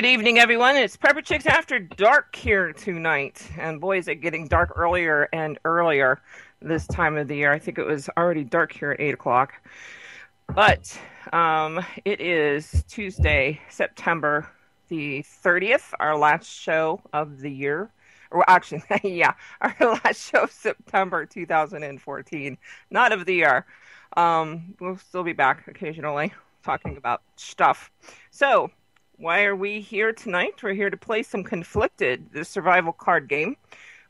evening, everyone. It's Prepper Chicks After Dark here tonight. And boy, is it getting dark earlier and earlier this time of the year. I think it was already dark here at 8 o'clock. But it is Tuesday, September the 30th, our last show of the year. Or actually, yeah, our last show of September 2014, not of the year. We'll still be back occasionally talking about stuff. So, why are we here tonight? We're here to play some Conflicted, the survival card game,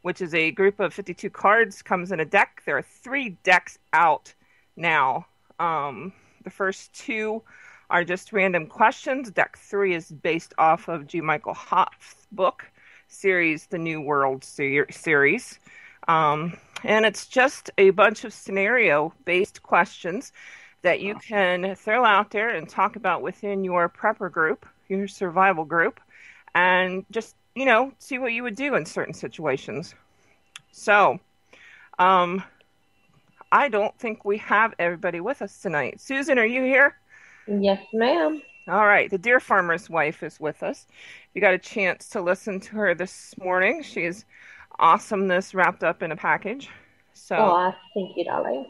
which is a group of 52 cards, comes in a deck. There are 3 decks out now. The first 2 are just random questions. Deck 3 is based off of G. Michael Hoff's book series, The New World series. And it's just a bunch of scenario-based questions that you can throw out there and talk about within your prepper group, your survival group, and just, see what you would do in certain situations. So, I don't think we have everybody with us tonight. Susan, are you here? Yes, ma'am. All right. The Deer Farmer's wife is with us. You got a chance to listen to her this morning. She's awesomeness wrapped up in a package. So, Oh, thank you, darling.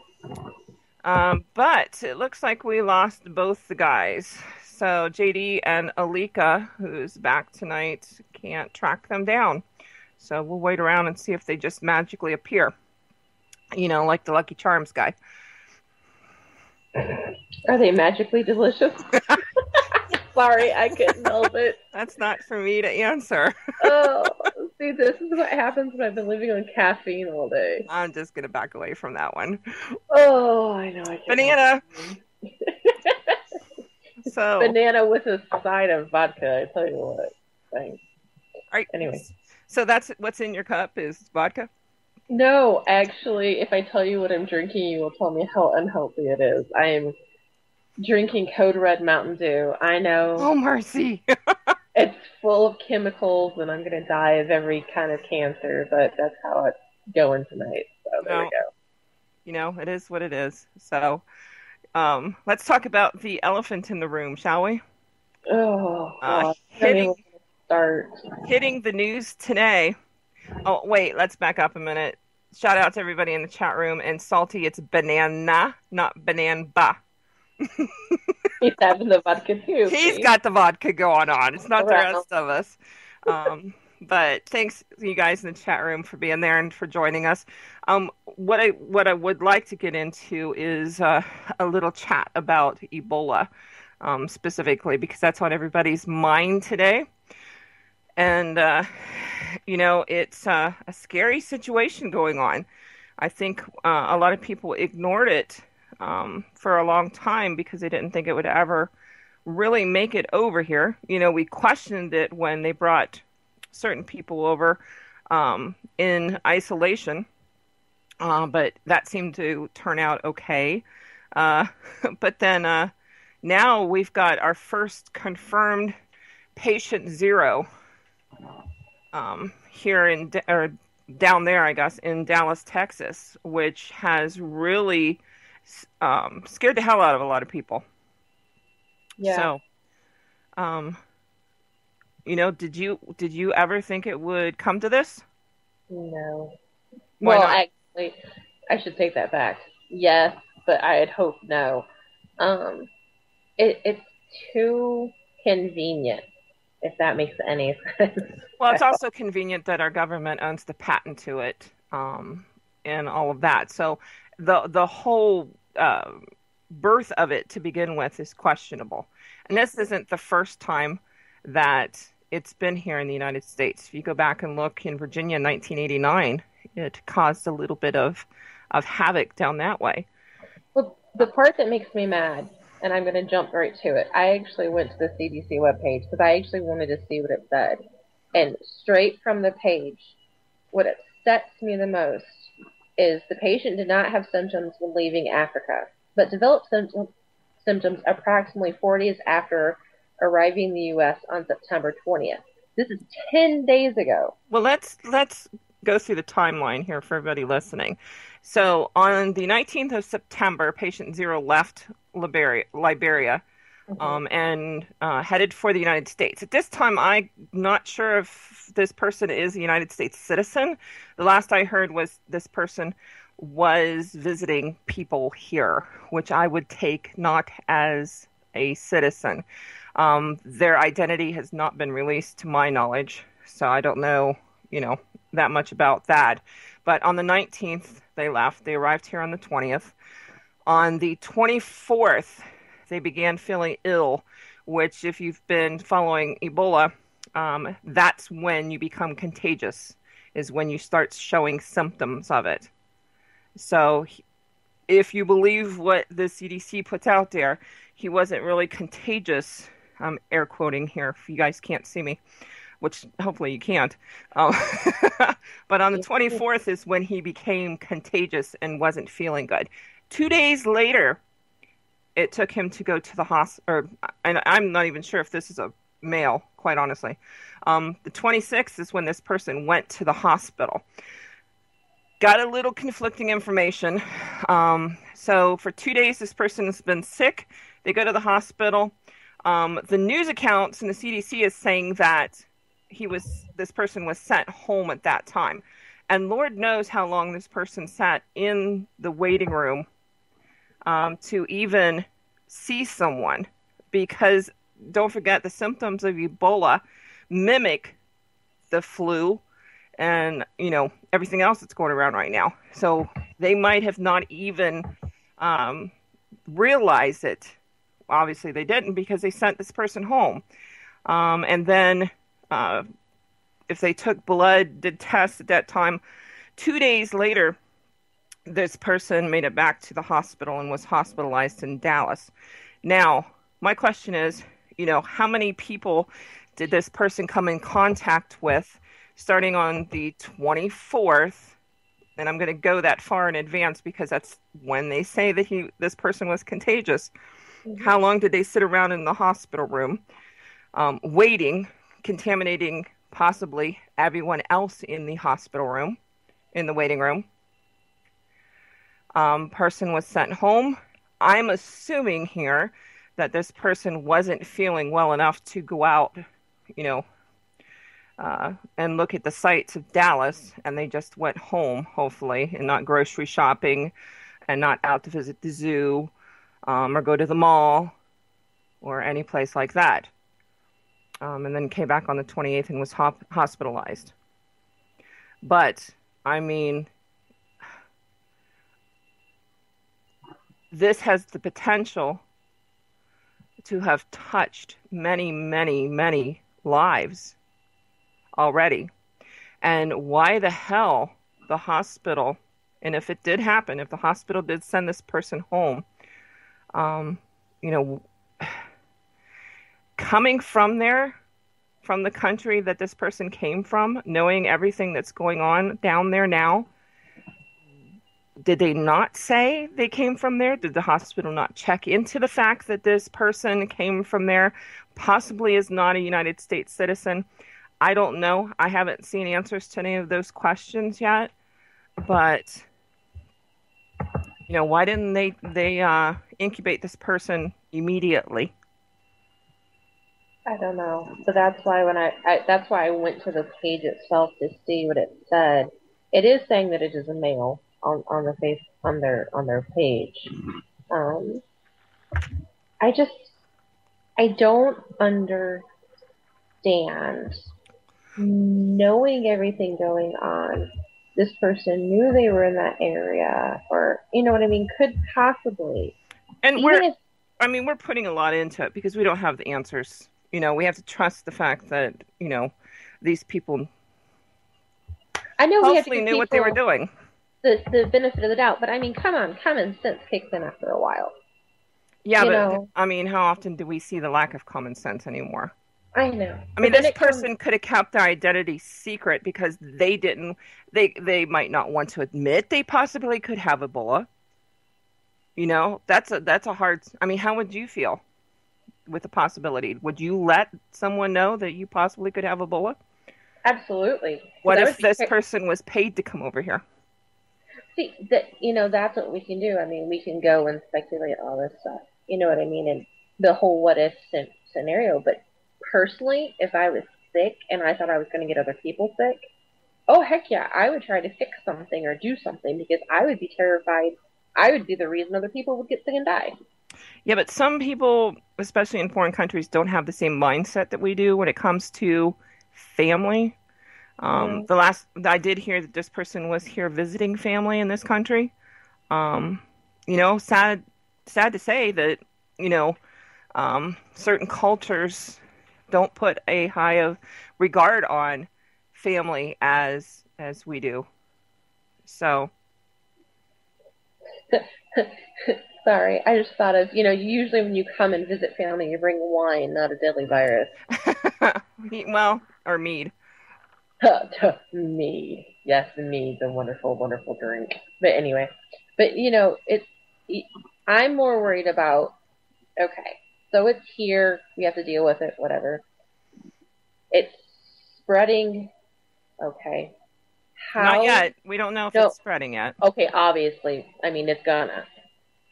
But it looks like we lost both the guys. So JD and Alika, who's back tonight, can't track them down. So we'll wait around and see if they just magically appear. Like the Lucky Charms guy. Are they magically delicious? Sorry, I couldn't help it. That's not for me to answer. Oh, see, this is what happens when I've been living on caffeine all day. I'm just going to back away from that one. Oh, I know. Banana! Banana with a side of vodka, I tell you what. Thanks. Right. Anyway. So that's what's in your cup is vodka? No, actually, if I tell you what I'm drinking, you will tell me how unhealthy it is. I am drinking Code Red Mountain Dew. I know. Oh, mercy. It's full of chemicals, and I'm going to die of every kind of cancer, but that's how it's going tonight. So there we go. It is what it is. So let's talk about the elephant in the room, shall we? Oh, God. Hitting the news today. Oh, wait, let's back up a minute. Shout out to everybody in the chat room. And Salty, it's banana, not banana. He's having the vodka too. He's got the vodka going on. It's not the rest of us. But thanks, you guys in the chat room, for being there and for joining us. What I would like to get into is a little chat about Ebola, specifically, because that's on everybody's mind today. And, it's a scary situation going on. I think a lot of people ignored it for a long time because they didn't think it would ever really make it over here. We questioned it when they brought certain people over in isolation, but that seemed to turn out okay. But then now we've got our first confirmed patient 0 here down there, I guess, in Dallas, Texas, which has really scared the hell out of a lot of people. Yeah. So, did you ever think it would come to this? No. Why not? Actually, I should take that back. Yes, but I had hoped no. It's too convenient, if that makes any sense. Well, it's also convenient that our government owns the patent to it, and all of that. So the whole birth of it to begin with is questionable. And this isn't the first time that it's been here in the United States. If you go back and look in Virginia in 1989, it caused a little bit of havoc down that way. Well, the part that makes me mad, and I'm going to jump right to it, I actually went to the CDC webpage because I actually wanted to see what it said. And straight from the page, what upsets me the most is the patient did not have symptoms when leaving Africa, but developed symptoms approximately 4 days after arriving in the U.S. on September 20th. This is 10 days ago. Well, let's go through the timeline here for everybody listening. So on the 19th of September, patient 0 left Liberia Mhm. and headed for the United States. At this time, I'm not sure if this person is a United States citizen. The last I heard was this person was visiting people here, which I would take not as a citizen. Their identity has not been released to my knowledge, so I don't know, you know, that much about that. But on the 19th, they left. They arrived here on the 20th. On the 24th, they began feeling ill, which, if you've been following Ebola, that's when you become contagious, is when you start showing symptoms of it. So, if you believe what the CDC puts out there, he wasn't really contagious. I'm air quoting here if you guys can't see me, which hopefully you can't. Um, but on the Yeah. 24th is when he became contagious and wasn't feeling good. 2 days later, it took him to go to the hospital, and I'm not even sure if this is a male, quite honestly. The 26th is when this person went to the hospital. Got a little conflicting information. So for 2 days, this person has been sick. They go to the hospital. The news accounts and the CDC is saying that this person was sent home at that time. And Lord knows how long this person sat in the waiting room to even see someone, because don't forget the symptoms of Ebola mimic the flu and everything else that's going around right now. So they might have not even realized it. Obviously, they didn't, because they sent this person home. And then if they took blood, did tests at that time, 2 days later, this person made it back to the hospital and was hospitalized in Dallas. Now, my question is, how many people did this person come in contact with starting on the 24th? And I'm going to go that far in advance because that's when they say that this person was contagious. Mhm. How long did they sit around in the hospital room, waiting, contaminating possibly everyone else in the hospital room, in the waiting room? Person was sent home. I'm assuming here that this person wasn't feeling well enough to go out, you know, and look at the sights of Dallas, and they just went home, hopefully, and not grocery shopping and not out to visit the zoo or go to the mall or any place like that. And then came back on the 28th and was hospitalized. But, I mean, this has the potential to have touched many, many, many lives already. And why the hell the hospital, and if it did happen, if the hospital did send this person home, you know, coming from there, from the country that this person came from, knowing everything that's going on down there now, did they not say they came from there? Did the hospital not check into the fact that this person came from there, possibly is not a United States citizen? I don't know. I haven't seen answers to any of those questions yet. But, why didn't they incubate this person immediately? I don't know. So that's why that's why I went to the page itself to see what it said. It is saying that it is a male on the face on their page. Um, I just I don't understand knowing everything going on. This person knew they were in that area, or you know what I mean, could possibly And even if we're putting a lot into it because we don't have the answers. We have to trust the fact that, these people I know we have to hopefully give knew what they were people doing. the benefit of the doubt, but I mean, come on, common sense kicks in after a while. Yeah, You but know, how often do we see the lack of common sense anymore? I know. But then This it comes, person could have kept their identity secret because they might not want to admit they possibly could have Ebola. That's a hard, how would you feel with the possibility? Would you let someone know that you possibly could have Ebola? absolutely. What Because I if would be, this person was paid to come over here? see, that, that's what we can do. I mean, we can go and speculate all this stuff. You know what I mean? And the whole what if scenario. But personally, if I was sick and I thought I was going to get other people sick, oh heck yeah, I would try to fix something or do something because I would be terrified. I would be the reason other people would get sick and die. Yeah, but some people, especially in foreign countries, don't have the same mindset that we do when it comes to family. Yeah. The last I did hear that this person was here visiting family in this country. Um, sad to say that, you know, certain cultures don't put a high of regard on family as we do. So, Sorry, I just thought of, usually when you come and visit family, you bring wine, not a deadly virus. well, or mead. Mead. Yes, the mead's a wonderful, wonderful drink. But anyway, but I'm more worried about, okay, so it's here, we have to deal with it, whatever. It's spreading, okay. Not How? yet. We don't know if No, it's spreading yet. okay, obviously. I mean, it's gonna.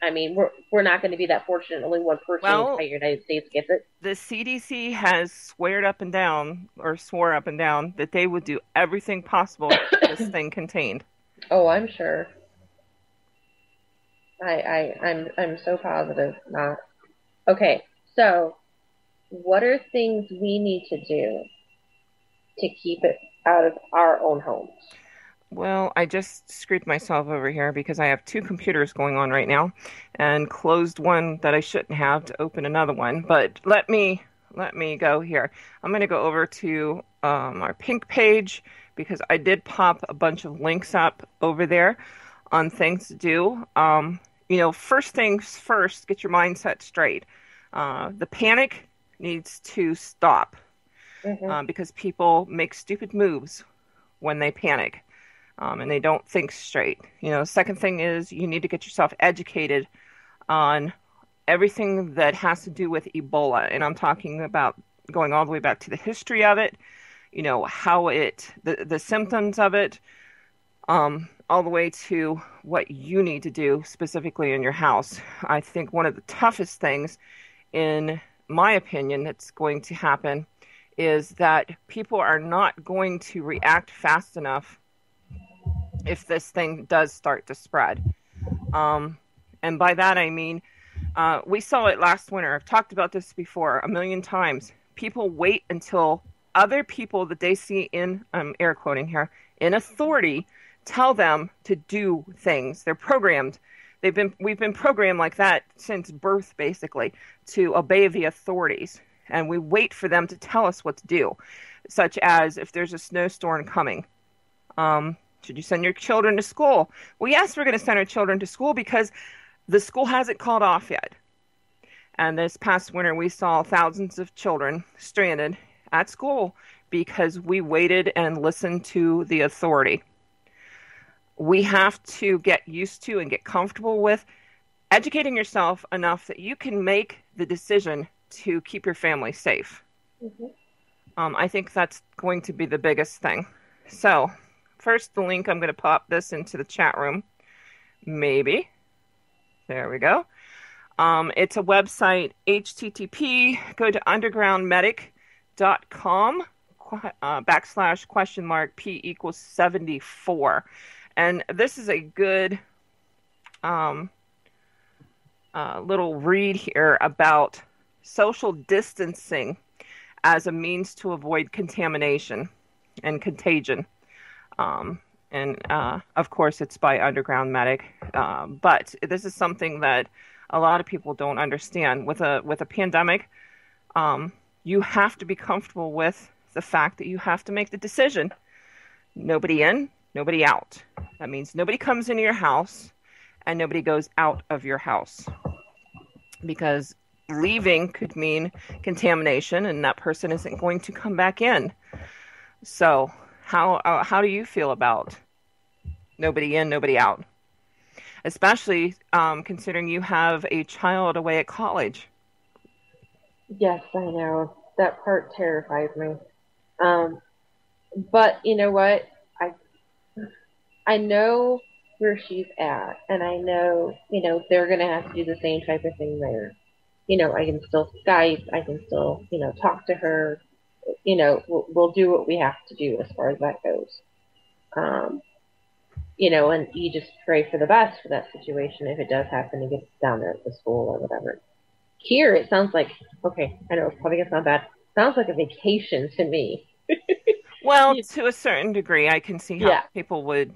I mean, we're not going to be that fortunate. Only one person in the Well, entire United States gets it. the CDC has sweared up and down, or swore up and down, that they would do everything possible to keep this thing contained. Oh, I'm sure. I'm so positive. Not okay. So, what are things we need to do to keep it out of our own homes? Well, I just screwed myself over here because I have two computers going on right now and closed one that I shouldn't have to open another one. But let me go here. I'm going to go over to our pink page because I did pop a bunch of links up over there on things to do. First things first, get your mindset straight. The panic needs to stop Mm-hmm. because people make stupid moves when they panic and they don't think straight. Second thing is you need to get yourself educated on everything that has to do with Ebola. And I'm talking about going all the way back to the history of it, the symptoms of it, all the way to what you need to do specifically in your house. I think one of the toughest things, in my opinion, that's going to happen is that people are not going to react fast enough if this thing does start to spread. And by that I mean, we saw it last winter. I've talked about this before a million times. People wait until other people that they see in, I'm air quoting here, in authority tell them to do things. They're programmed. We've been programmed like that since birth, basically, to obey the authorities. And we wait for them to tell us what to do, such as if there's a snowstorm coming. Should you send your children to school? Well, yes, we're going to send our children to school because the school hasn't called off yet. And this past winter, we saw thousands of children stranded at school because we waited and listened to the authority. We have to get used to and get comfortable with educating yourself enough that you can make the decision to keep your family safe. Mm-hmm. I think that's going to be the biggest thing. So, first, the link, I'm going to pop this into the chat room. Maybe. There we go. It's a website, http, go to undergroundmedic.com / P equals 74. And this is a good little read here about social distancing as a means to avoid contamination and contagion. Of course, it's by Underground Medic. But this is something that a lot of people don't understand. With a pandemic, you have to be comfortable with the fact that you have to make the decision. Nobody in, nobody out. That means nobody comes into your house and nobody goes out of your house. Because leaving could mean contamination and that person isn't going to come back in. So how do you feel about nobody in, nobody out? Especially considering you have a child away at college. Yes, I know. That part terrifies me. But you know what? I know where she's at, and I know, they're going to have to do the same type of thing there. I can still Skype, I can still, talk to her. We'll do what we have to do as far as that goes. Um, and you just pray for the best for that situation if it does happen to get down there at the school or whatever. Here, it sounds like, okay, I know it's probably going to sound bad. Sounds like a vacation to me. Well, to a certain degree, I can see how Yeah. people would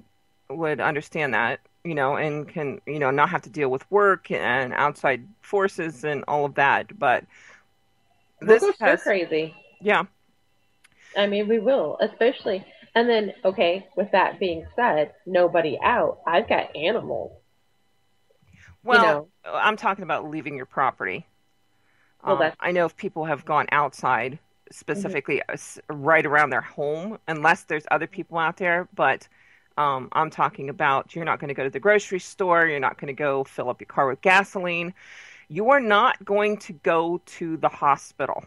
understand that, and can, not have to deal with work and outside forces and all of that. But We'll this go stir has, crazy. yeah. I mean, we will, especially. And then, okay, with that being said, nobody out. I've got animals, you Well, know. I'm talking about leaving your property. Well, that's. I know if people have gone outside, Mhm. specifically right around their home, unless there's other people out there. But I'm talking about you're not going to go to the grocery store. You're not going to go fill up your car with gasoline. You are not going to go to the hospital.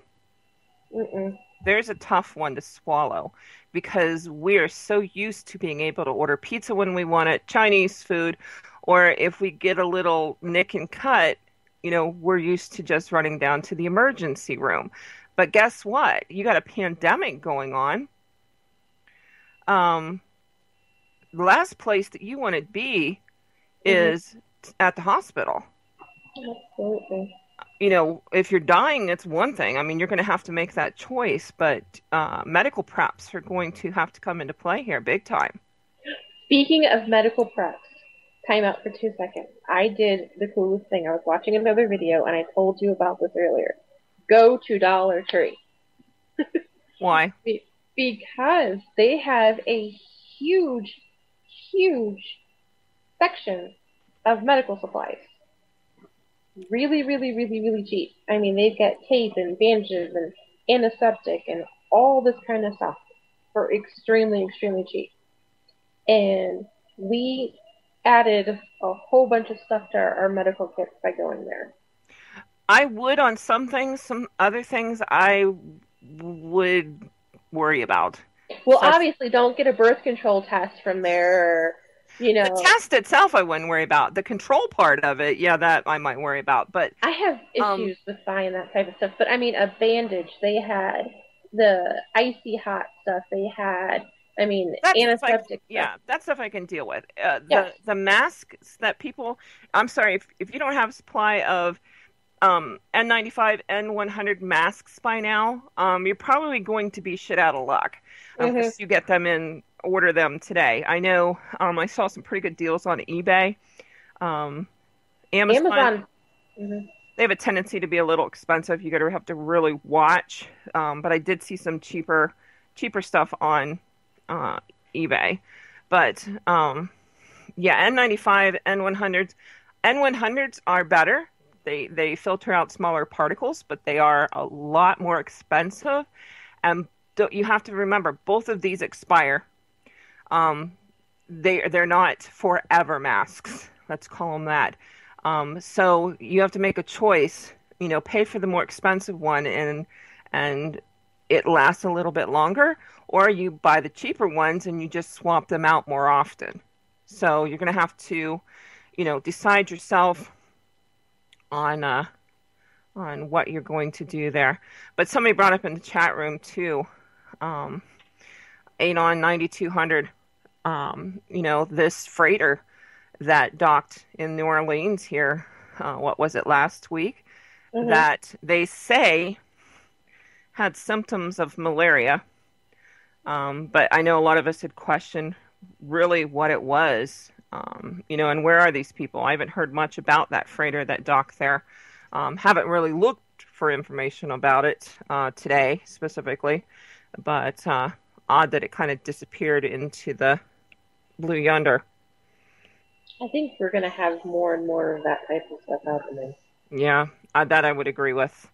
Mm-mm. There's a tough one to swallow because we're so used to being able to order pizza when we want it, Chinese food, or if we get a little nick and cut, we're used to just running down to the emergency room. But guess what? You got a pandemic going on. Um, the last place that you want to be Mhm. is at the hospital. Absolutely. If you're dying, it's one thing. I mean, you're going to have to make that choice, but medical preps are going to have to come into play here big time. Speaking of medical preps, time out for 2 seconds. I did the coolest thing. I was watching another video, and I told you about this earlier. Go to Dollar Tree Why? because they have a huge, huge section of medical supplies. Really, really, really, really cheap. I mean, they've got tape and bandages and antiseptic and all this kind of stuff for extremely, extremely cheap. And we added a whole bunch of stuff to our medical kits by going there. I would on some things, some other things I would worry about. Well, Such obviously, don't get a birth control test from there. Or, you the know, test itself I wouldn't worry about. The control part of it, yeah, that I might worry about. But I have um issues with buying that type of stuff. But I mean, a bandage. They had the icy hot stuff. They had, I mean, That stuff antiseptic stuff. that stuff I can deal with. Yes. The masks that people, I'm sorry if you don't have a supply of N95, N100 masks by now, you're probably going to be shit out of luck Hmm. unless you get them in, order them today. I know I saw some pretty good deals on eBay. Um, Amazon, Amazon. Hmm. they have a tendency to be a little expensive. You're gonna have to really watch. But I did see some cheaper stuff on uh, eBay. But yeah, N95, N100s. N100s are better. They filter out smaller particles, but they are a lot more expensive. And you have to remember, both of these expire. Um, they're not forever masks. Let's call them that. So you have to make a choice. Pay for the more expensive one, and it lasts a little bit longer, or you buy the cheaper ones and you just swap them out more often. So you're going to have to, decide yourself on what you're going to do there. But somebody brought up in the chat room too, um, Anon 9200. This freighter that docked in New Orleans here. What was it, last week? Hmm. That they say had symptoms of malaria. But I know a lot of us had questioned really what it was. And where are these people? I haven't heard much about that freighter that docked there. Haven't really looked for information about it today specifically, but odd that it kind of disappeared into the Blue Yonder. I think we're gonna have more and more of that type of stuff happening. Yeah, that I would agree with.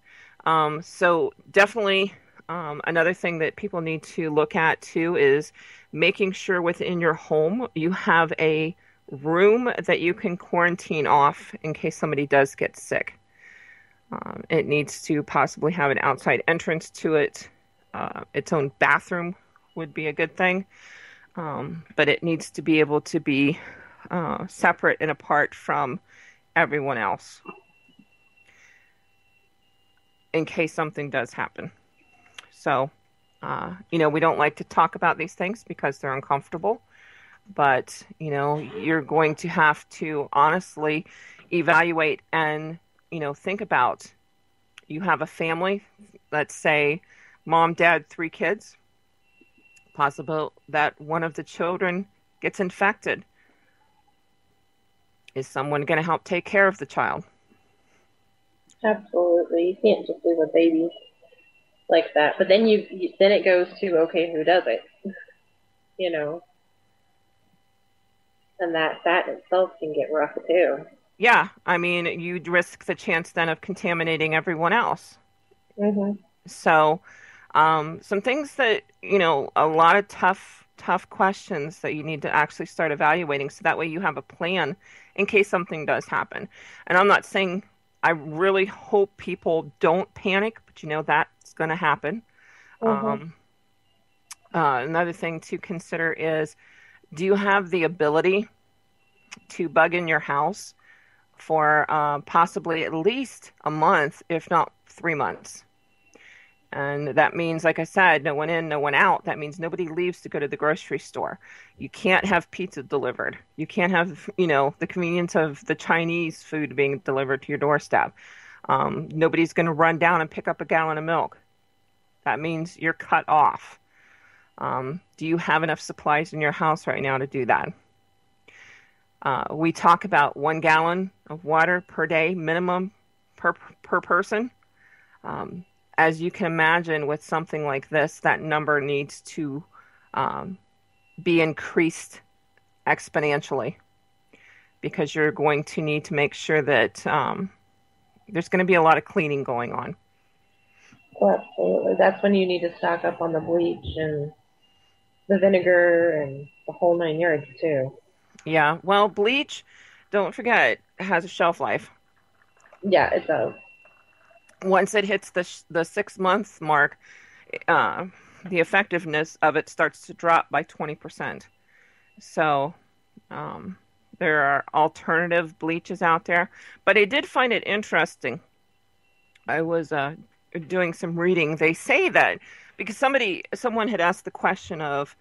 So definitely, another thing that people need to look at too is making sure within your home you have a room that you can quarantine off in case somebody does get sick. It needs to possibly have an outside entrance to it. Its own bathroom would be a good thing, but it needs to be able to be separate and apart from everyone else. in case something does happen. So, we don't like to talk about these things because they're uncomfortable, but, you're going to have to honestly evaluate and, think about you have a family, let's say mom, dad, 3 kids, possible that one of the children gets infected. Is someone going to help take care of the child? Absolutely. You can't just leave a baby like that. But then then it goes to, okay, who does it? You know, and that in itself can get rough too. Yeah, I mean, you'd risk the chance then of contaminating everyone else. Mhm. So, some things that, a lot of tough questions that you need to actually start evaluating so that way you have a plan in case something does happen. And I'm not saying I really hope people don't panic, but that's going to happen. Mhm. Um, Another thing to consider is, do you have the ability to bug in your house for possibly at least a month, if not 3 months? And that means, like I said, no one in, no one out. That means nobody leaves to go to the grocery store. You can't have pizza delivered. You can't have, the convenience of the Chinese food being delivered to your doorstep. Nobody's going to run down and pick up a gallon of milk. That means you're cut off. Do you have enough supplies in your house right now to do that? We talk about 1 gallon of water per day minimum per person. As you can imagine, with something like this, that number needs to um, be increased exponentially because you're going to need to make sure that there's going to be a lot of cleaning going on. Oh, absolutely. That's when you need to stock up on the bleach and the vinegar and the whole 9 yards too. Yeah, well, bleach, don't forget, has a shelf life. Yeah, it does. Once it hits the 6 month mark, uh, the effectiveness of it starts to drop by 20%. So um, there are alternative bleaches out there, but I did find it interesting. I was doing some reading. They say that because someone had asked the question of,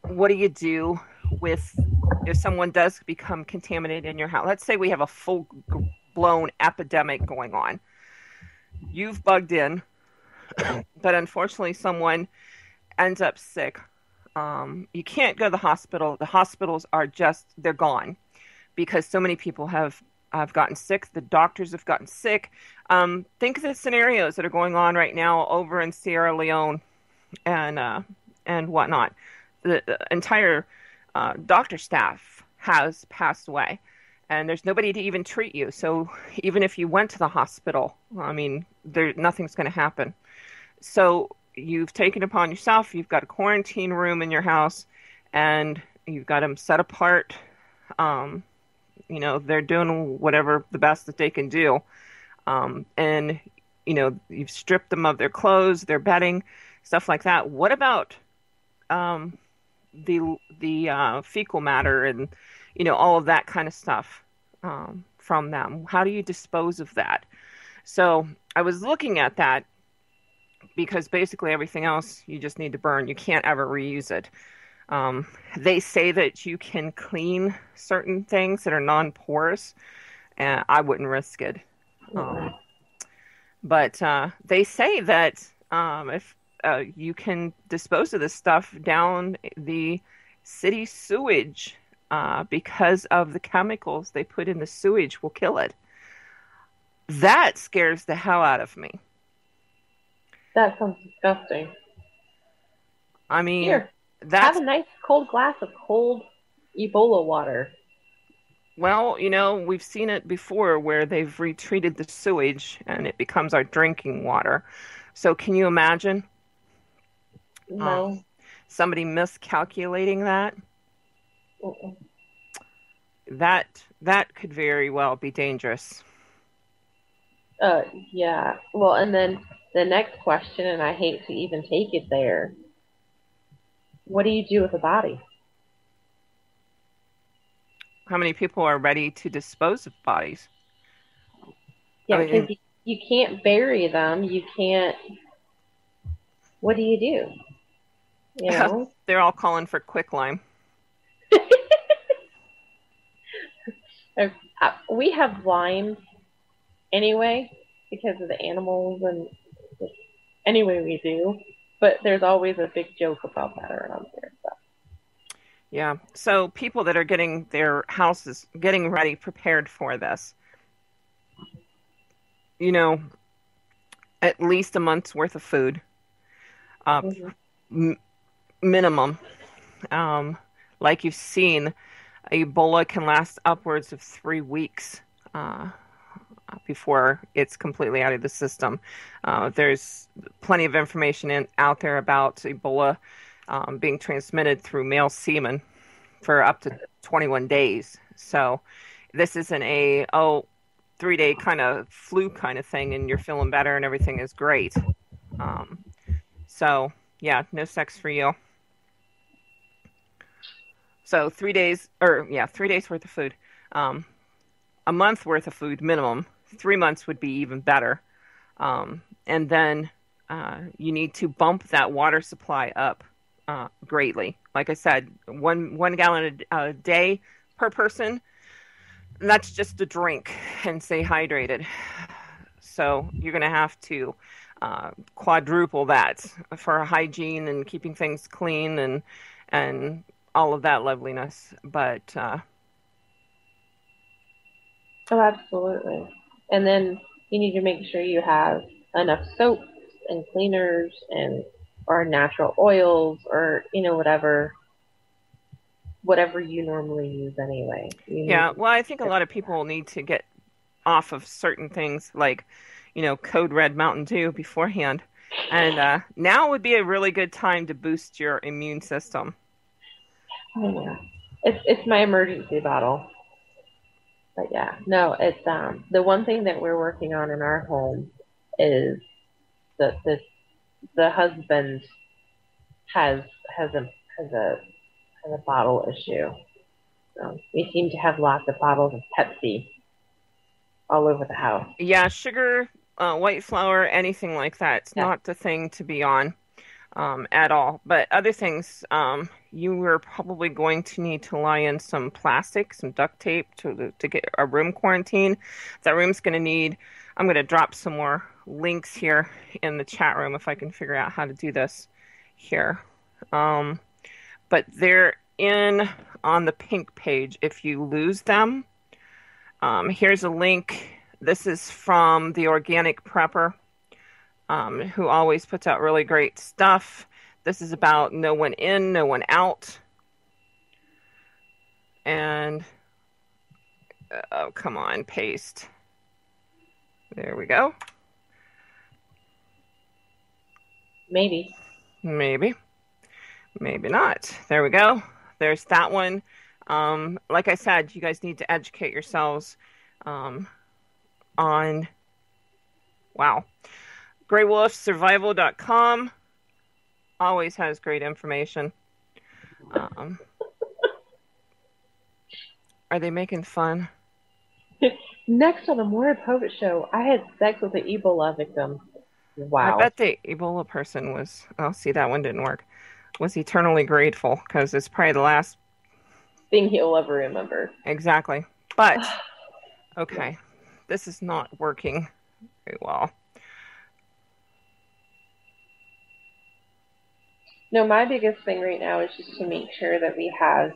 what do you do with if someone does become contaminated in your house? Let's say we have a full blown epidemic going on. You've bugged in, but unfortunately, someone ends up sick. You can't go to the hospital. The hospitals they're gone because so many people have gotten sick. The doctors have gotten sick. Think of the scenarios that are going on right now over in Sierra Leone and whatnot. The entire doctor staff has passed away, and there's nobody to even treat you. So even if you went to the hospital, I mean, nothing's going to happen. So you've taken upon yourself. You've got a quarantine room in your house, and you've got them set apart. Um, they're doing whatever the best that they can do. And, you've stripped them of their clothes, their bedding, stuff like that. What about the fecal matter and, all of that kind of stuff from them? How do you dispose of that? So I was looking at that because basically everything else you just need to burn. You can't ever reuse it. They say that you can clean certain things that are non-porous, and I wouldn't risk it. Um, but they say that if you can dispose of this stuff down the city sewage because of the chemicals they put in the sewage will kill it. That scares the hell out of me. That sounds disgusting. I mean, Here, have that's a nice cold glass of cold Ebola water. well, we've seen it before where they've retreated the sewage and it becomes our drinking water. So can you imagine No. somebody miscalculating that? Mm-mm. That could very well be dangerous. Uh, yeah. Well, and then the next question, and I hate to even take it there. What do you do with a body? How many people are ready to dispose of bodies? I Yeah, mean, because you can't bury them. You can't. What do you do? You know. They're all calling for quicklime. We have limes anyway because of the animals and anyway we do. But there's always a big joke about that around here. So. Yeah. So people that are getting their houses getting ready, prepared for this, you know, at least a month's worth of food, uh, Mm-hmm. m- minimum. Um, like you've seen, Ebola can last upwards of 3 weeks before it's completely out of the system. There's plenty of information out there about Ebola being transmitted through male semen for up to 21 days. So this isn't a, 3 day kind of flu kind of thing and you're feeling better and everything is great. Um, so yeah, no sex for you. So 3 days, or yeah, 3 days worth of food, um, a month worth of food minimum. 3 months would be even better. And then you need to bump that water supply up greatly. Like I said, one gallon a day per person. And that's just to drink and stay hydrated. So you're going to have to quadruple that for hygiene and keeping things clean and all of that loveliness. But Oh, absolutely. And then you need to make sure you have enough soaps and cleaners and or natural oils or whatever you normally use anyway. You need yeah, well, I think a lot of people need to get off of certain things like, Code Red Mountain Dew beforehand. And now would be a really good time to boost your immune system. oh, yeah. It's my emergency bottle. But yeah, no, it's the one thing that we're working on in our home is the husband has has a has a has a bottle issue. So we seem to have lots of bottles of Pepsi all over the house. Yeah, sugar, white flour, anything like that. It's Yeah. not the thing to be on at all. But other things, you are probably going to need to lie in some plastic, some duct tape to get a room quarantine. That room's going to need, I'm going to drop some more links here in the chat room if I can figure out how to do this here. But they're in on the pink page. If you lose them, here's a link. This is from the Organic Prepper, who always puts out really great stuff. This is about no one in, no one out. And, oh, come on, paste. There we go. Maybe. Maybe. Maybe not. There we go. There's that one. Like I said, you guys need to educate yourselves on, wow, greywolfsurvival.com always has great information. Are they making fun? Next on the Maury Povich show, I had sex with an Ebola victim. I Wow. bet the Ebola person was, oh, see, that one didn't work, was eternally grateful because it's probably the last Thing he'll ever remember. Exactly. But, okay, this is not working very well. No, my biggest thing right now is just to make sure that we have,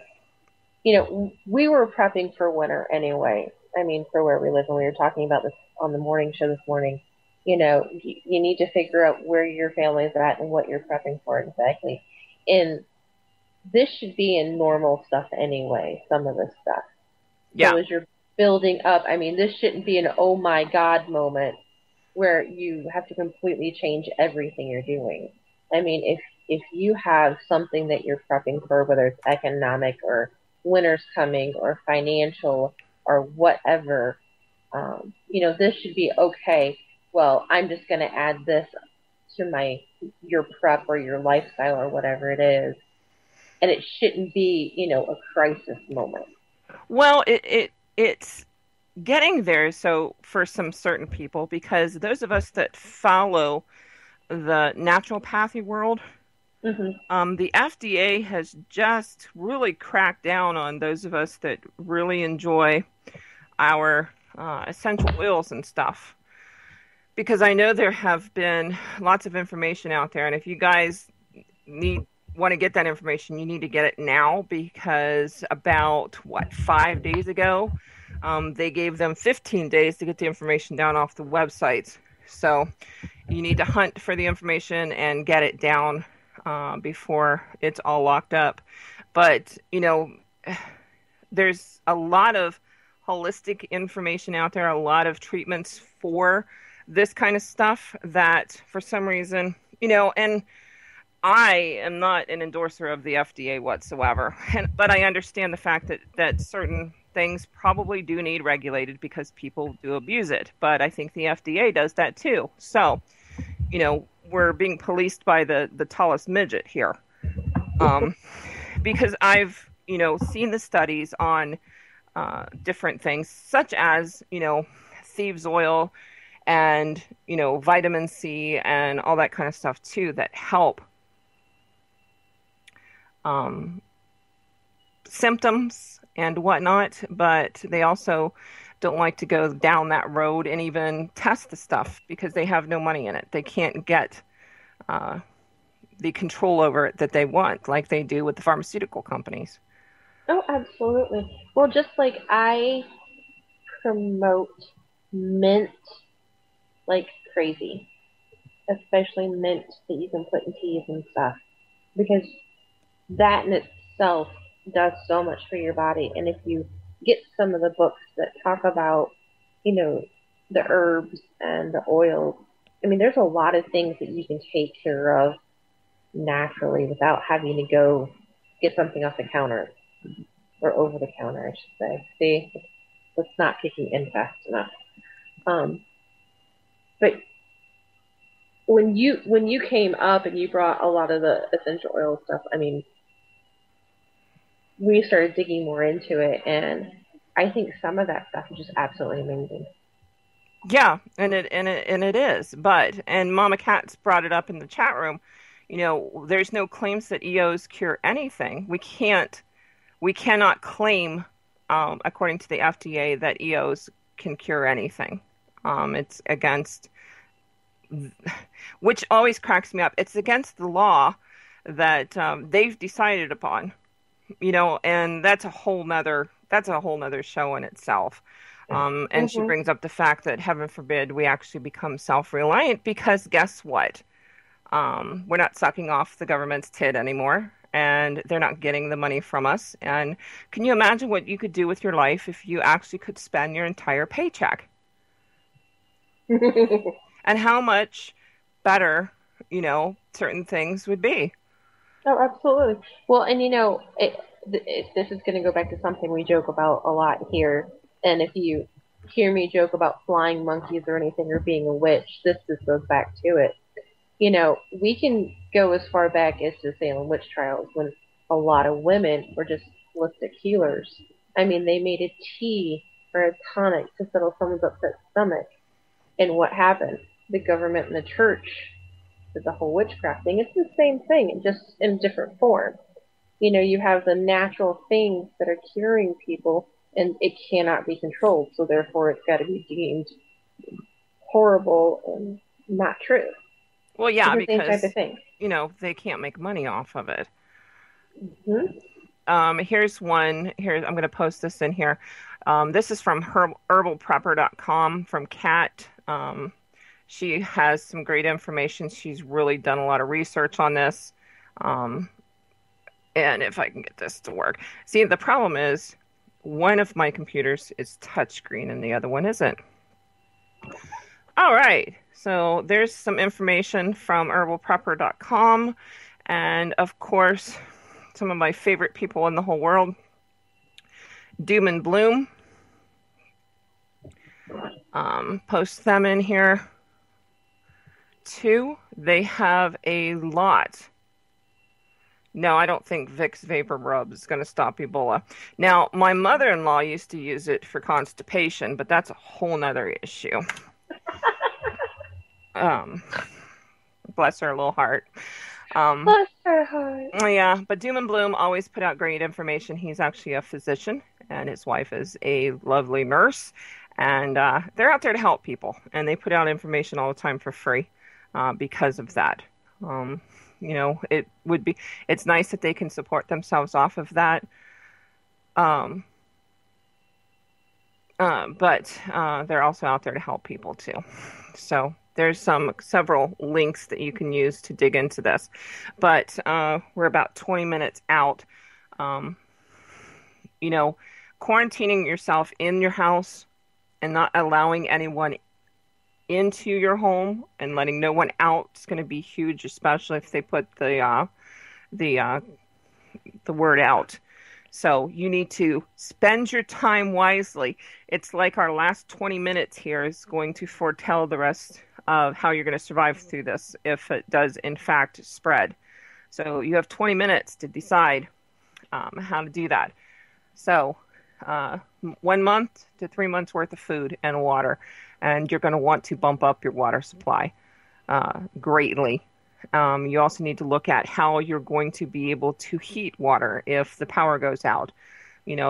we were prepping for winter anyway. I mean, for where we live, and we were talking about this on the morning show this morning. You need to figure out where your family's at and what you're prepping for exactly. And this should be in normal stuff anyway, some of this stuff. Yeah. So as you're building up, I mean, this shouldn't be an oh my God moment where you have to completely change everything you're doing. I mean, if you have something that you're prepping for, whether it's economic or winter's coming or financial or whatever, this should be okay. Well, I'm just going to add this to your prep or your lifestyle or whatever it is, and it shouldn't be, a crisis moment. Well, it's getting there. So for some certain people, because those of us that follow the naturopathy world, Hmm. the FDA has just really cracked down on those of us that really enjoy our essential oils and stuff. Because I know there have been lots of information out there, and if you guys need want to get that information, you need to get it now because about 5 days ago, they gave them 15 days to get the information down off the websites. So you need to hunt for the information and get it down before it's all locked up. But there's a lot of holistic information out there, a lot of treatments for this kind of stuff that for some reason, and I am not an endorser of the FDA whatsoever, but I understand the fact that certain things probably do need regulated because people do abuse it. But I think the FDA does that too. So, we're being policed by the tallest midget here. Um, because I've, seen the studies on different things, such as, thieves oil and, vitamin C and all that kind of stuff too that help um, symptoms and whatnot, but they also don't like to go down that road and even test the stuff because they have no money in it. They can't get uh, the control over it that they want, like they do with the pharmaceutical companies. Oh, absolutely. Well, just like I promote mint like crazy, especially mint that you can put in teas and stuff, because that in itself does so much for your body. And if you get some of the books that talk about, you know, the herbs and the oils, I mean, there's a lot of things that you can take care of naturally without having to go get something off the counter or over the counter, I should say. See, it's not kicking in fast enough. Um, but when you came up and you brought a lot of the essential oil stuff, I mean, we started digging more into it, and I think some of that stuff is just absolutely amazing. Yeah, and it is. But and Mama Cat's brought it up in the chat room. There's no claims that EOs cure anything. We cannot claim, according to the FDA, that EOs can cure anything. It's against, which always cracks me up. It's against the law that they've decided upon. And that's a whole nother show in itself. And she Mm-hmm. brings up the fact that heaven forbid we actually become self-reliant because guess what? We're not sucking off the government's tit anymore, and they're not getting the money from us. And can you imagine what you could do with your life if you actually could spend your entire paycheck? And how much better, certain things would be. Oh, absolutely. Well, and this is going to go back to something we joke about a lot here. And if you hear me joke about flying monkeys or anything or being a witch, this just goes back to it. We can go as far back as to Salem witch trials when a lot of women were just holistic healers. I mean, they made a tea or a tonic to settle someone's upset stomach. And what happened? The government and the church did the whole witchcraft thing. It's the same thing, just in different form. You have the natural things that are curing people, and it cannot be controlled. So therefore, it's got to be deemed horrible and not true. Well, It's yeah, the same type of because, thing. they can't make money off of it. Hmm. Here's one. Here, I'm going to post this in here. This is from herbalprepper.com from Kat. She has some great information. She's really done a lot of research on this. Um, and if I can get this to work. See, the problem is one of my computers is touchscreen and the other one isn't. All right. So there's some information from herbalprepper.com. And of course, some of my favorite people in the whole world, Doom and Bloom. Post them in here too. They have a lot No, I don't think Vicks Vapor Rub is going to stop Ebola. Now, my mother-in-law used to use it for constipation, but that's a whole nother issue. Um, Bless her little heart. Um, Bless her heart. yeah, but Doom and Bloom always put out great information. He's actually a physician, and his wife is a lovely nurse, and they're out there to help people, and they put out information all the time for free because of that. Um, it would be, it's nice that they can support themselves off of that. Um, but they're also out there to help people too. So there's several links that you can use to dig into this. But we're about 20 minutes out. Um, you know, Quarantining yourself in your house and not allowing anyone into your home and letting no one out is going to be huge, especially if they put the the word out. So you need to spend your time wisely. It's like our last 20 minutes here is going to foretell the rest of how you're going to survive through this if it does, in fact, spread. So you have 20 minutes to decide how to do that. So 1 month to 3 months worth of food and water. And you're going to want to bump up your water supply greatly. You also need to look at how you're going to be able to heat water if the power goes out.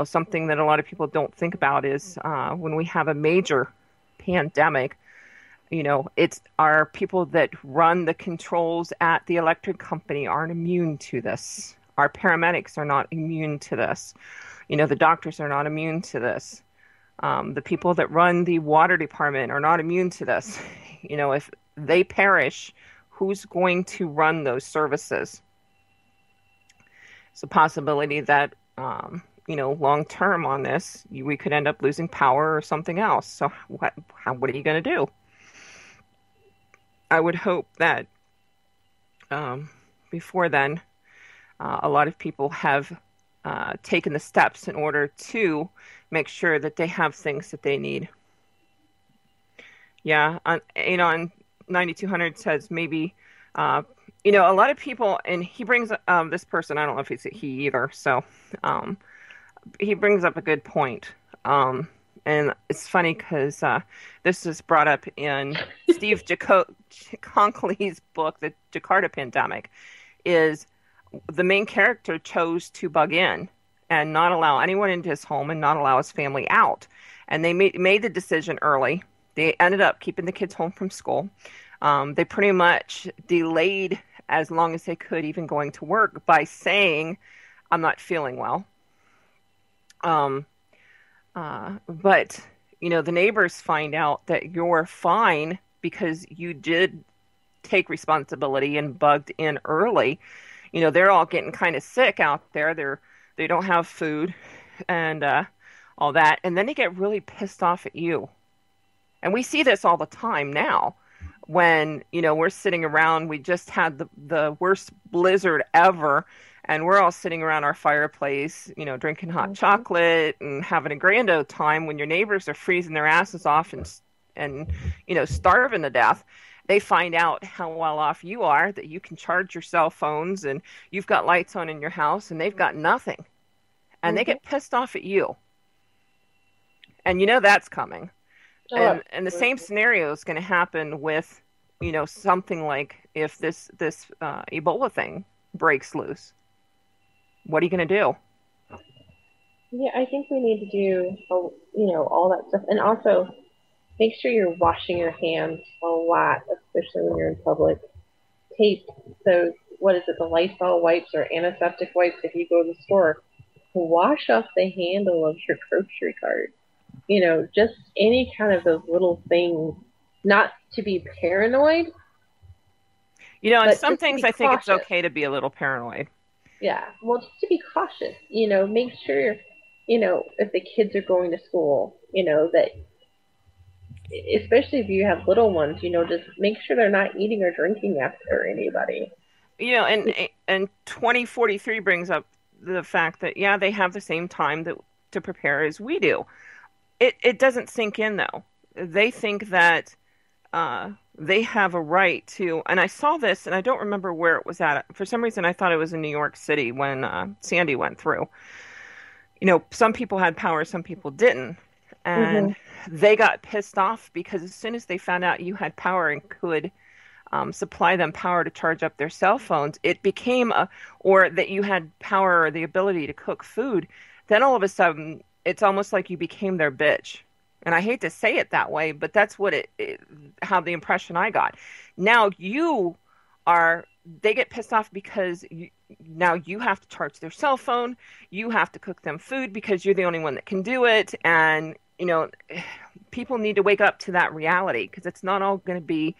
Something that a lot of people don't think about is when we have a major pandemic, it's our people that run the controls at the electric company aren't immune to this. Our paramedics are not immune to this. The doctors are not immune to this. The people that run the water department are not immune to this. If they perish, who's going to run those services? It's a possibility that, long term on this, we could end up losing power or something else. So what are you going to do? I would hope that before then, a lot of people have taken the steps in order to make sure that they have things that they need. Yeah, on 9200 says maybe, a lot of people, and he brings this person, I don't know if it's a he either, so he brings up a good point. And it's funny because this was brought up in Steve Conkley's book, The Jakarta Pandemic, is the main character chose to bug in and not allow anyone into his home and not allow his family out. And they made the decision early. They ended up keeping the kids home from school. They pretty much delayed as long as they could even going to work by saying, I'm not feeling well. But, the neighbors find out that you're fine because you did take responsibility and bugged in early. They're all getting kind of sick out there. They don't have food and all that. And then they get really pissed off at you. And we see this all the time now when, we're sitting around, we just had the worst blizzard ever, and we're all sitting around our fireplace, drinking hot chocolate and having a grand old time when your neighbors are freezing their asses off and starving to death. They find out how well off you are, that you can charge your cell phones and you've got lights on in your house, and they've got nothing. And they get pissed off at you. And that's coming. And the same scenario is going to happen with, something like if this Ebola thing breaks loose. What are you going to do? Yeah, I think we need to do, all that stuff. And also, make sure you're washing your hands a lot, especially when you're in public. Tape those, what is it, the Lysol wipes or antiseptic wipes if you go to the store. Wash off the handle of your grocery cart. Just any kind of those little things, not to be paranoid. And some things I think it's okay to be a little paranoid. Yeah, well, just to be cautious, make sure, if the kids are going to school, that, especially if you have little ones, just make sure they're not eating or drinking after anybody. And 2043 brings up the fact that, yeah, they have the same time to prepare as we do. It doesn't sink in, though. They think that they have a right to, and I saw this, and I don't remember where it was at. For some reason, I thought it was in New York City when Sandy went through. Some people had power, some people didn't. Hmm. And they got pissed off because as soon as they found out you had power and could supply them power to charge up their cell phones, it became or that you had power or the ability to cook food, then all of a sudden it's almost like you became their bitch. And I hate to say it that way, but that's what how the impression I got. Now are, they get pissed off because now you have to charge their cell phone, you have to cook them food because you're the only one that can do it. And, people need to wake up to that reality because it's not all going to be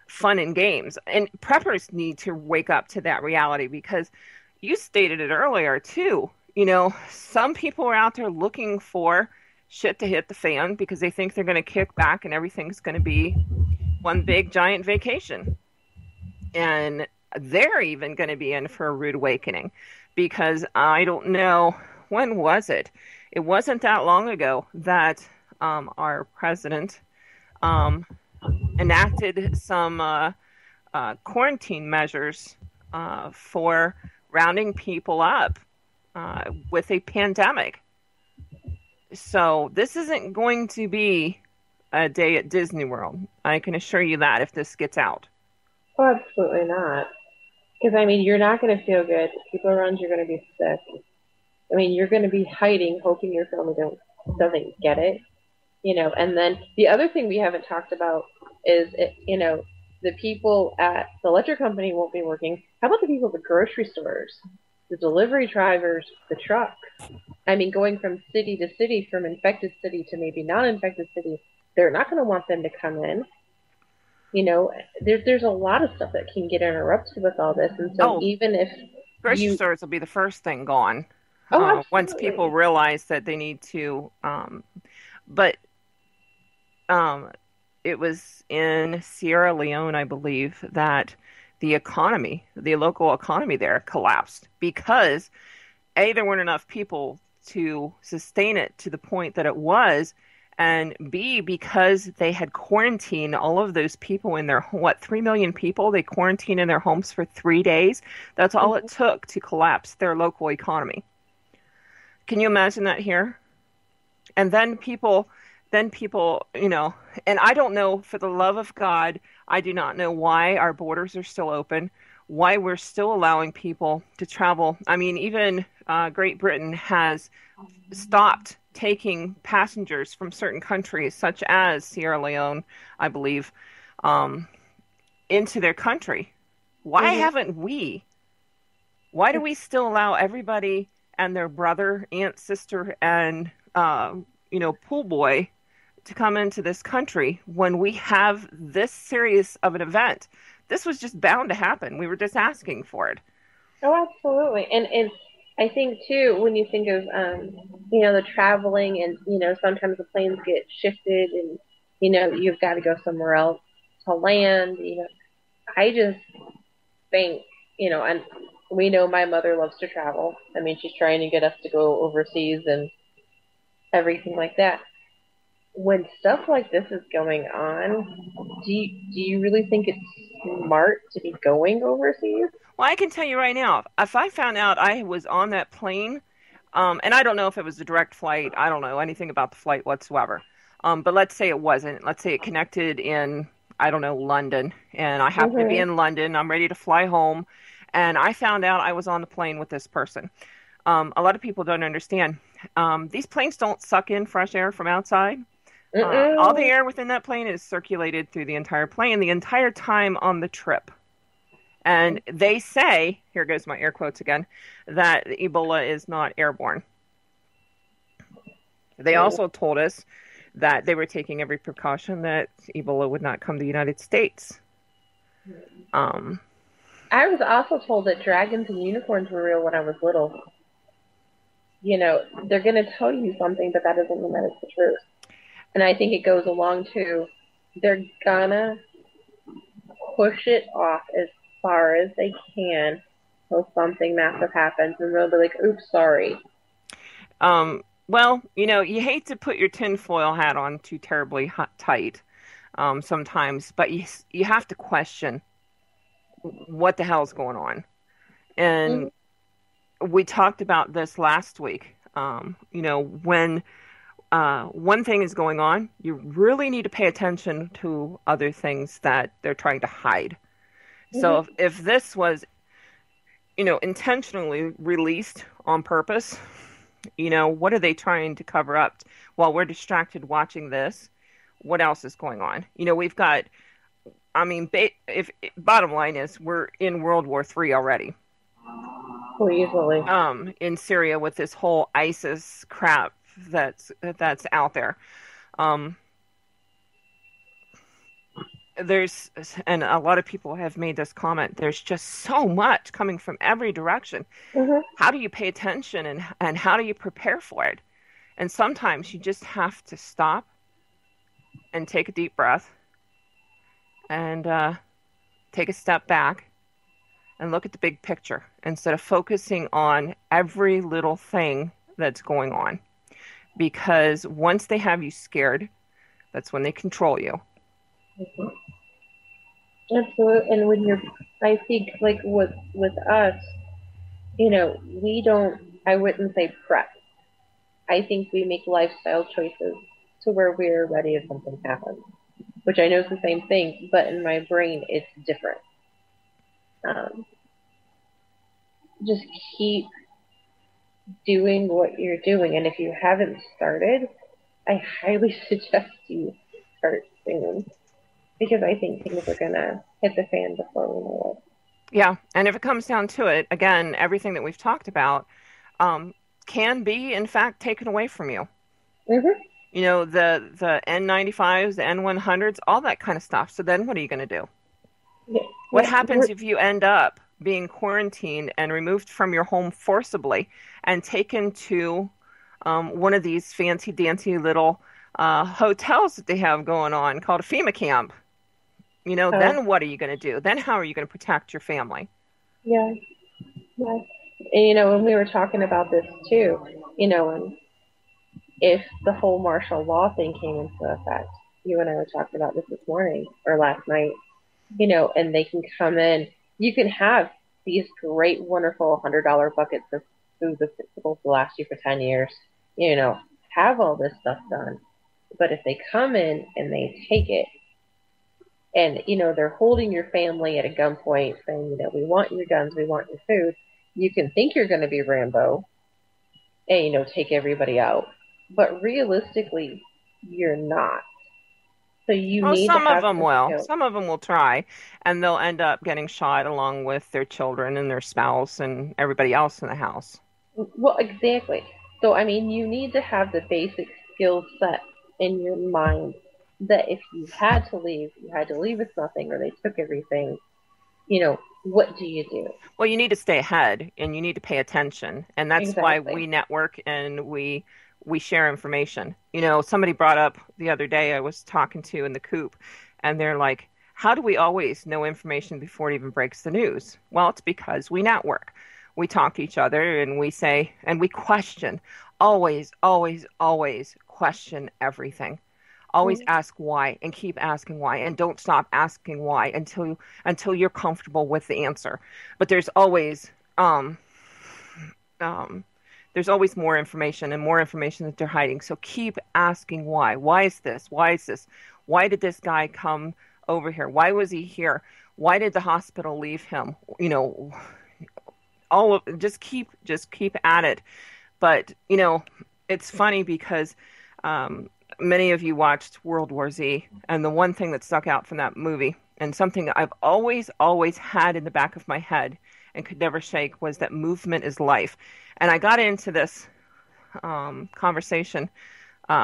fun and games. And preppers need to wake up to that reality because you stated it earlier too. Some people are out there looking for shit to hit the fan because they think they're going to kick back and everything's going to be one big giant vacation. And they're even going to be in for a rude awakening because I don't know, when was it? It wasn't that long ago that our president um, enacted some quarantine measures for rounding people up with a pandemic. So this isn't going to be a day at Disney World. I can assure you that if this gets out. Oh, absolutely not. Because you're not going to feel good. People around you are going to be sick. You're going to be hiding, hoping your family doesn't get it. And then the other thing we haven't talked about is, the people at the electric company won't be working. How about the people at the grocery stores, the delivery drivers, the trucks? Going from city to city, from infected city to maybe non-infected city, they're not going to want them to come in. There's a lot of stuff that can get interrupted with all this. And so even if grocery stores will be the first thing gone. Once people realize that they need to, but it was in Sierra Leone, I believe, that the local economy there collapsed because A, there weren't enough people to sustain it to the point that it was, and B, because they had quarantined all of those people in their, 3 million people, they quarantined in their homes for 3 days. That's all it took to collapse their local economy. Can you imagine that here? And then people, and I don't know, for the love of God, I do not know why our borders are still open, why we're still allowing people to travel. Even Great Britain has stopped taking passengers from certain countries, such as Sierra Leone, I believe, into their country. Why haven't we? Why do we still allow everybody and their brother, aunt, sister, and pool boy to come into this country when we have this serious of an event? This was just bound to happen. We were just asking for it. Oh, absolutely. And I think too, when you think of the traveling, and sometimes the planes get shifted, and you've got to go somewhere else to land. I just think, and we know my mother loves to travel. She's trying to get us to go overseas and everything like that. When stuff like this is going on, do you really think it's smart to be going overseas? Well, I can tell you right now, if I found out I was on that plane, and I don't know if it was a direct flight, I don't know anything about the flight whatsoever. But let's say it wasn't. Let's say it connected in, I don't know, London, and I happen to be in London. I'm ready to fly home, and I found out I was on the plane with this person. A lot of people don't understand. These planes don't suck in fresh air from outside. All the air within that plane is circulated through the entire plane the entire time on the trip. And they say, here goes my air quotes again, that Ebola is not airborne. They also told us that they were taking every precaution that Ebola would not come to the United States. I was also told that dragons and unicorns were real when I was little. They're going to tell you something, but that doesn't mean that it's the truth. And I think it goes along to, they're gonna push it off as far as they can until something massive happens, and they'll be like, oops, sorry. Well, you hate to put your tinfoil hat on too terribly tight. sometimes, but you have to question what the hell's going on. And Mhm. we talked about this last week. When one thing is going on, you really need to pay attention to other things that they're trying to hide. So Mhm. if this was, intentionally released on purpose, what are they trying to cover up while we're distracted watching this? What else is going on? We've got, I mean, if bottom line is we're in World War III already. Oh, easily. In Syria with this whole ISIS crap that's out there. Um, there's and a lot of people have made this comment. There's just so much coming from every direction. Mhm. How do you pay attention and how do you prepare for it? And sometimes you just have to stop and take a deep breath and take a step back and look at the big picture instead of focusing on every little thing that's going on. Because once they have you scared, that's when they control you. Absolutely. And when you're, I think like with us, we don't. I wouldn't say prep. I think we make lifestyle choices to where we're ready if something happens, which I know is the same thing, but in my brain it's different. Um, just keep doing what you're doing, and if you haven't started, I highly suggest you start soon because I think things are gonna hit the fan before we know Yeah, and if it comes down to it, again, everything that we've talked about um, can be, in fact, taken away from you. it. Mhm. The N95s, the N100s, all that kind of stuff. So then what are you going to do? Yeah. What Yeah. happens if you end up being quarantined and removed from your home forcibly and taken to one of these fancy dancy little hotels that they have going on called a FEMA camp? Oh, Then what are you going to do? Then how are you going to protect your family? yeah. Yeah. And when we were talking about this too, and if the whole martial law thing came into effect, you and I were talking about this morning or last night, and they can come in, you can have these great, wonderful $100 buckets of food that's supposed to last you for 10 years, you know, have all this stuff done. But if they come in and they take it, and they're holding your family at a gunpoint saying, we want your guns, we want your food, you can think you're going to be Rambo and take everybody out, but realistically you're not. So you Oh, need to some of have them the will. skill. Some of them will try, and they'll end up getting shot along with their children and their spouse and everybody else in the house. Well, exactly. So I mean, you need to have the basic skill set in your mind that if you had to leave, you had to leave with nothing, or they took everything. What do you do? Well, you need to stay ahead and you need to pay attention, and that's why we Exactly. network and we share information. Somebody brought up the other day I was talking to in the coop, and they're like, "How do we always know information before it even breaks the news?" Well, it's because we network. We talk to each other and we say and we question. Always, always, always question everything. Always Mm-hmm. ask why and keep asking why and don't stop asking why until you're comfortable with the answer. But um um there's always more information and more information that they're hiding. So keep asking why. Why is this? Why is this? Why did this guy come over here? Why was he here? Why did the hospital leave him? All of just keep at it. But it's funny because um, many of you watched World War Z, and the one thing that stuck out from that movie, and something that I've always, always had in the back of my head and could never shake, was that movement is life. And I got into this conversation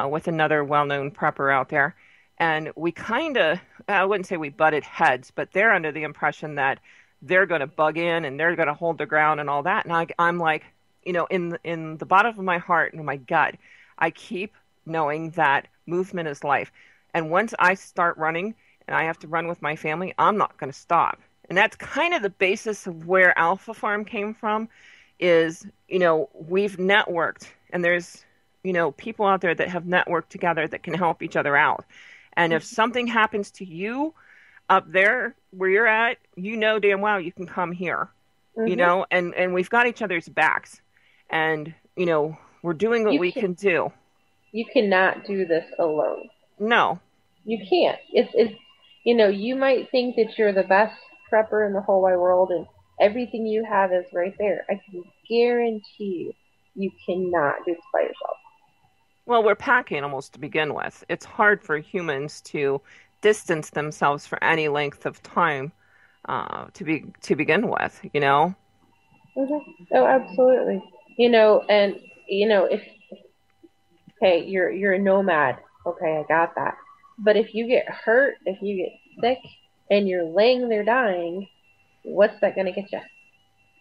with another well-known prepper out there, and we kind of, I wouldn't say we butted heads, but they're under the impression that they're going to bug in and they're going to hold their ground and all that. And I'm like, in the bottom of my heart and my gut, I keep knowing that movement is life. And once I start running and I have to run with my family, I'm not going to stop. And that's kind of the basis of where Alpha Farm came from is, we've networked and there's, people out there that have networked together that can help each other out. And if something happens to you up there where you're at, you know damn well you can come here, Hmm. and we've got each other's backs. And, we're doing what You we can can do. you cannot do this alone. No. You can't. You might think that you're the best prepper in the whole wide world and everything you have is right there. I can guarantee you cannot do this by yourself. Well, we're pack animals to begin with. It's hard for humans to distance themselves for any length of time to begin with. Oh, absolutely. And if okay, you're a nomad. Okay, I got that. But if you get hurt, if you get sick, and you're laying there dying, what's that going to get you?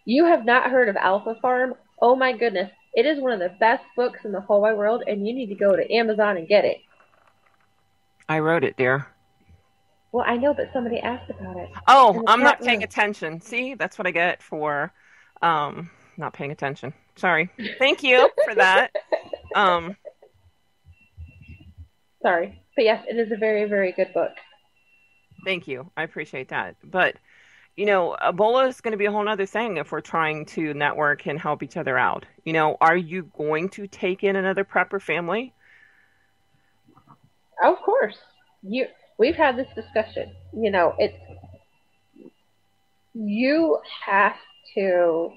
You have not heard of Alpha Farm? Oh my goodness. It is one of the best books in the whole wide world, and you need to go to Amazon and get it. I wrote it, dear. Well, I know, but somebody asked about it Oh, in the I'm chat not paying room. attention. See, that's what I get for not paying attention. Sorry. Thank you for that. Um, Sorry. But yes, it is a very, very good book. Thank you. I appreciate that. But, Ebola is going to be a whole other thing if we're trying to network and help each other out. Are you going to take in another prepper family? Of course. We've had this discussion. You have to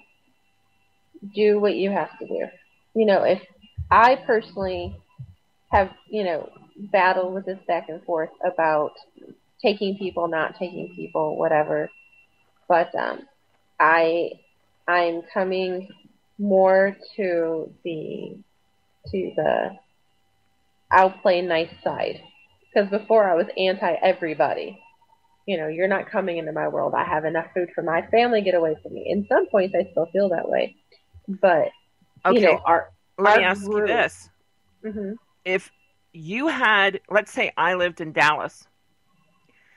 do what you have to do. If I personally have, battled with this back and forth about taking people, not taking people, whatever. But I'm coming more to the I'll play nice side, because before I was anti everybody. You're not coming into my world. I have enough food for my family. Get away from me. In some points, I still feel that way, but Okay, our let me ask you group. this. Mm-hmm. If you had, let's say I lived in Dallas.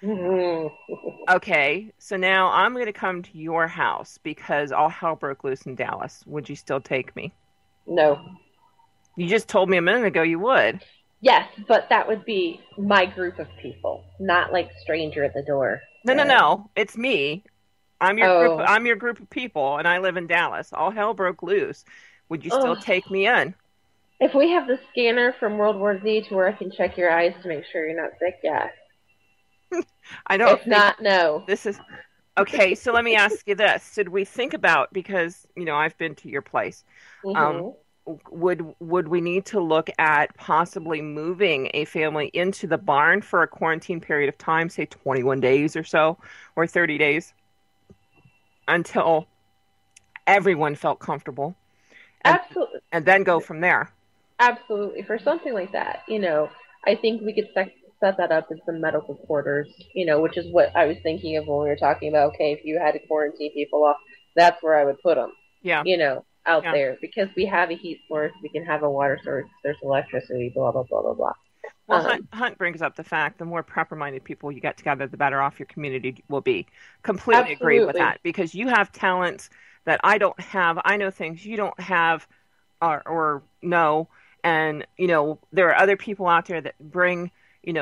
Mm-hmm. Okay, so now I'm going to come to your house because all hell broke loose in Dallas. Would you still take me? No. You just told me a minute ago you would. Yes, but that would be my group of people, not like stranger at the door. No, no, no. It's me. I'm your group. Oh, I'm your group of people, and I live in Dallas. All hell broke loose. Would you still oh. take me in? If we have the scanner from World War Z to where I can check your eyes to make sure you're not sick, yeah. I don't If think not, no. this is okay. So let me ask you this: Should we think about, because I've been to your place? Um, Mm-hmm. would we need to look at possibly moving a family into the barn for a quarantine period of time, say 21 days or so, or 30 days, until everyone felt comfortable, and Absolutely. and then go from there? Absolutely. For something like that, I think we could set that up as some medical quarters, which is what I was thinking of when we were talking about, okay, if you had to quarantine people off, that's where I would put them, Yeah, out yeah. there, because we have a heat source, we can have a water source, there's electricity, blah, blah, blah, blah, blah. Well, Hunt brings up the fact the more prepper-minded people you get together, the better off your community will be. Completely agree with Absolutely. that, because you have talents that I don't have. I know things you don't have, or know, and there are other people out there that bring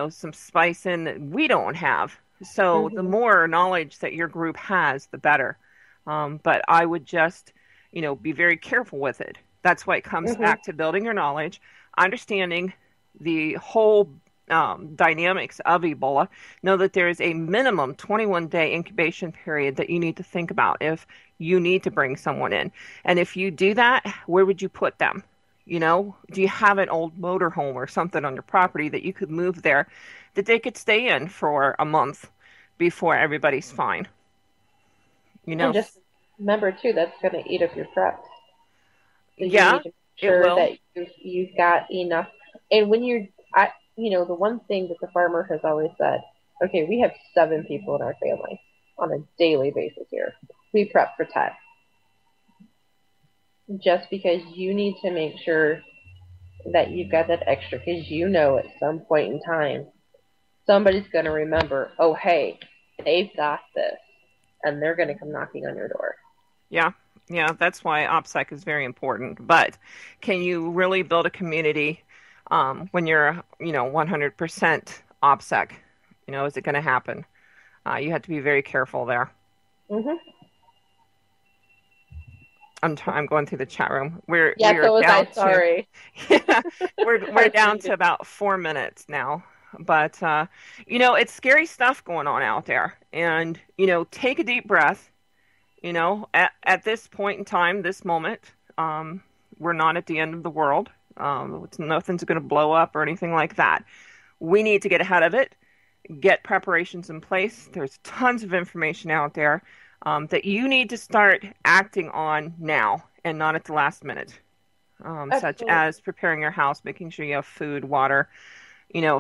some spice in that we don't have. So the Hmm. more knowledge that your group has, the better. But I would just be very careful with it. That's why it comes Hmm. back to building your knowledge, understanding the whole dynamics of Ebola. Know that there is a minimum 21-day incubation period that you need to think about if you need to bring someone in. And if you do that, where would you put them? Do you have an old motorhome or something on your property that you could move there that they could stay in for a month before everybody's fine? You And know, just remember, too, that's going to eat up your preps. So you yeah, need to make it sure will. that you've got enough. And when the one thing that the farmer has always said, okay, we have 7 people in our family on a daily basis here. We prep for 10. Just because you need to make sure that you've got that extra, because at some point in time, somebody's going to remember, oh, hey, they've got this, and they're going to come knocking on your door. Yeah, yeah, that's why OPSEC is very important. But can you really build a community when you're, 100% OPSEC. Is it going to happen? You have to be very careful there. Mm-hmm. I'm going through the chat room. We're so was down I. Sorry. we're down to about 4 minutes now. But it's scary stuff going on out there. And take a deep breath. At this point in time, this moment, we're not at the end of the world. Nothing's going to blow up or anything like that. We need to get ahead of it, get preparations in place. There's tons of information out there that you need to start acting on now and not at the last minute, such as preparing your house, making sure you have food, water,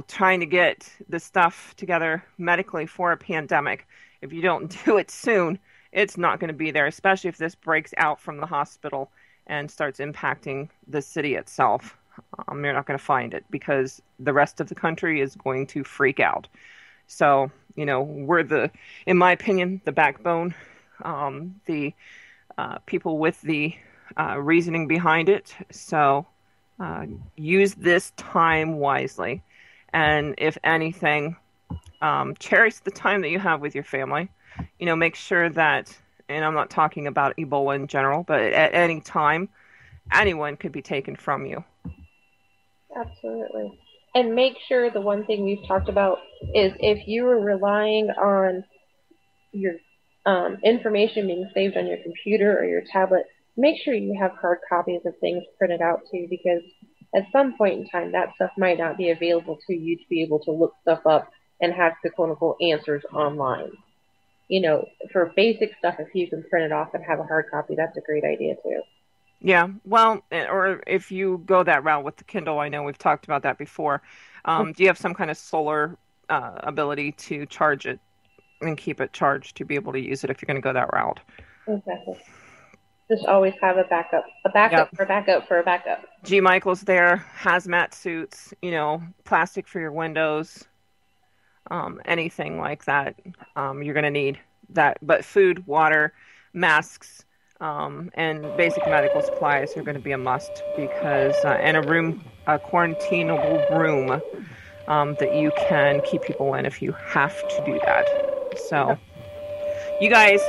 trying to get the stuff together medically for a pandemic. If you don't do it soon, it's not going to be there, especially if this breaks out from the hospital and starts impacting the city itself. You're not going to find it because the rest of the country is going to freak out. So, we're in my opinion, the backbone, the people with the reasoning behind it. So use this time wisely. And if anything, cherish the time that you have with your family. Make sure that, and I'm not talking about Ebola in general, but at any time, anyone could be taken from you. Absolutely. And make sure the one thing we've talked about is if you are relying on your information being saved on your computer or your tablet, make sure you have hard copies of things printed out too, because at some point in time, that stuff might not be available to you to be able to look stuff up and have the quote-unquote answers online. For basic stuff, if you can print it off and have a hard copy, that's a great idea too. Yeah, well, or if you go that route with the Kindle, I know we've talked about that before. Do you have some kind of solar ability to charge it and keep it charged to be able to use it if you're going to go that route? Exactly. Just always have a backup for a backup for a backup. G. Michael's there, hazmat suits, plastic for your windows, anything like that. You're going to need that. But food, water, masks, and basic medical supplies are going to be a must because, and a quarantinable room that you can keep people in if you have to do that. So, you guys.